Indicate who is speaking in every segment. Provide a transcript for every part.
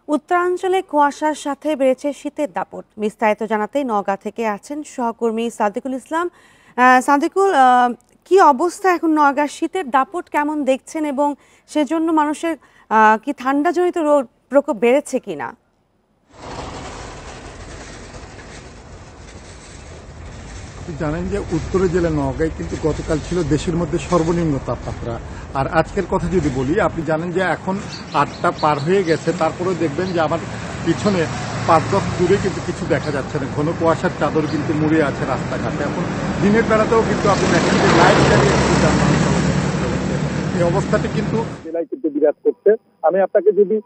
Speaker 1: উত্তরাঞ্চলে কুয়াশার সাথে বেড়েছে শীতের দাপট। বিস্তারিত জানাতে নওগাঁ থেকে আছেন সহকর্মী সাদিকুল ইসলাম। সাদিকুল, কি অবস্থা এখন নওগাঁর? শীতের দাপট কেমন দেখছেন এবং সেজন্য মানুষের কি ঠান্ডাজনিত রোগ প্রকোপ বেড়েছে কিনা?
Speaker 2: আপনি জানেন যে উত্তরের জেলা নওগাঁয় কিন্তু গতকাল ছিল দেশের মধ্যে সর্বনিম্ন তাপমাত্রা। আর আজকের কথা যদি বলি, আপনি জানেন যে এখন 8টা পার হয়ে গেছে, তারপরেও দেখবেন যে আমার পিছনে 5-10 দূরে কিন্তু কিছু দেখা যাচ্ছে না। ঘন কুয়াশার চাদর কিন্তু মুড়ে আছে রাস্তাঘাটে। এখন দিনের বেলাতেও কিন্তু আপনি দেখেন যে লাইট জ্বালিয়ে কিন্তু যানবাহন চলাচল করতে হচ্ছে। এই অবস্থাটি কিন্তু জেলায় কিন্তু বিরাজ করছে। আমি আপনাকে যদি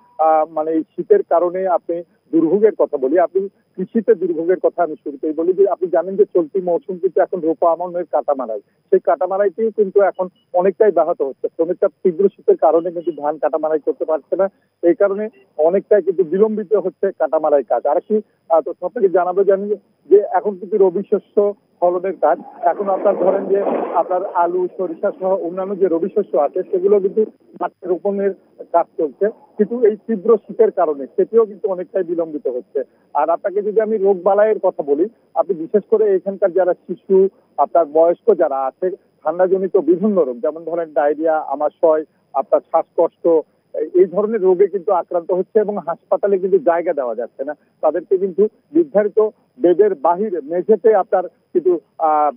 Speaker 2: মানে এই শীতের কারণে আপনি দুর্ভোগের কথা বলি, আপনি কৃষিতে দুর্ভোগের কথা আমি শুরুতেই বলি যে আপনি জানেন যে চলতি মৌসুম কিন্তু এখন রোপা আমনের কাটামারাই, সেই কাটামারাইটিও কিন্তু এখন অনেকটাই ব্যাহত হচ্ছে। শ্রমিকরা তীব্র শীতের কারণে কিন্তু ধান কাটামারাই করতে পারছে না, এই কারণে অনেকটাই কিন্তু বিলম্বিত হচ্ছে কাটামারাই কাজ। আর কি তো আপনাকে জানাবো জানি যে এখন কিন্তু রবি শস্য ফলনের কাজ। এখন আপনার ধরেন যে আপনার আলু, সরিষা সহ অন্যান্য যে রবি শস্য আছে সেগুলো কিন্তু মাঠে রোপণের কাজ চলছে, কিন্তু এই তীব্র শীতের কারণে সেটিও কিন্তু অনেকটাই বিলম্বিত হচ্ছে। আর আপনাকে যদি আমি রোগ বালাইয়ের কথা বলি, আপনি বিশেষ করে এখানকার যারা শিশু, আপনার বয়স্ক যারা আছে, ঠান্ডাজনিত বিভিন্ন রোগ যেমন ধরেন ডায়রিয়া, আমাশয়, আপনার শ্বাসকষ্ট, এই ধরনের রোগে কিন্তু আক্রান্ত হচ্ছে এবং হাসপাতালে কিন্তু জায়গা দেওয়া যাচ্ছে না। তাদেরকে কিন্তু নির্ধারিত বেডের বাহিরে মেঝেতে আপনার কিন্তু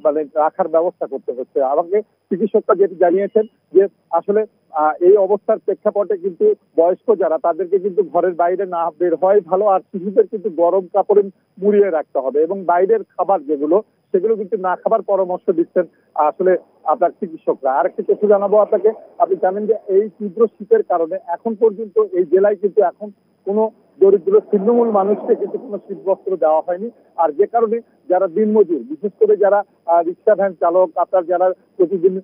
Speaker 2: মানে রাখার ব্যবস্থা করতে হচ্ছে। আমাকে চিকিৎসকরা যেটি জানিয়েছেন যে আসলে এই অবস্থার প্রেক্ষাপটে কিন্তু বয়স্ক যারা, তাদেরকে কিন্তু ঘরের বাইরে না বের হয় ভালো। আর শিশুদের কিন্তু গরম কাপড়ে মুড়িয়ে রাখতে হবে এবং বাইরের খাবার যেগুলো সেগুলো কিন্তু না খাবার পরামর্শ দিচ্ছেন আসলে আপনার চিকিৎসকরা। আরেকটি তথ্য জানাবো আপনাকে, আপনি জানেন যে এই তীব্র শীতের কারণে এখন পর্যন্ত এই জেলায় কিন্তু এখন কোনো দরিদ্র ছিন্নমূল মানুষকে কিন্তু কোনো শীতবস্ত্র দেওয়া হয়নি। আর যে কারণে যারা দিনমজুর, বিশেষ করে যারা রিক্সা ভ্যান চালক, আপনার যারা প্রতিদিন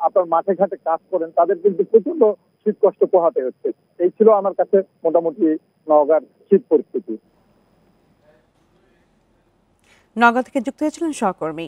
Speaker 2: আপনার মাঠে ঘাটে কাজ করেন, তাদের কিন্তু প্রচন্ড শীত কষ্ট পোহাতে হচ্ছে। এই ছিল আমার কাছে মোটামুটি নওগাঁর শীত পরিস্থিতি।
Speaker 1: নওগাঁ থেকে যুক্ত হয়েছিলেন সহকর্মী।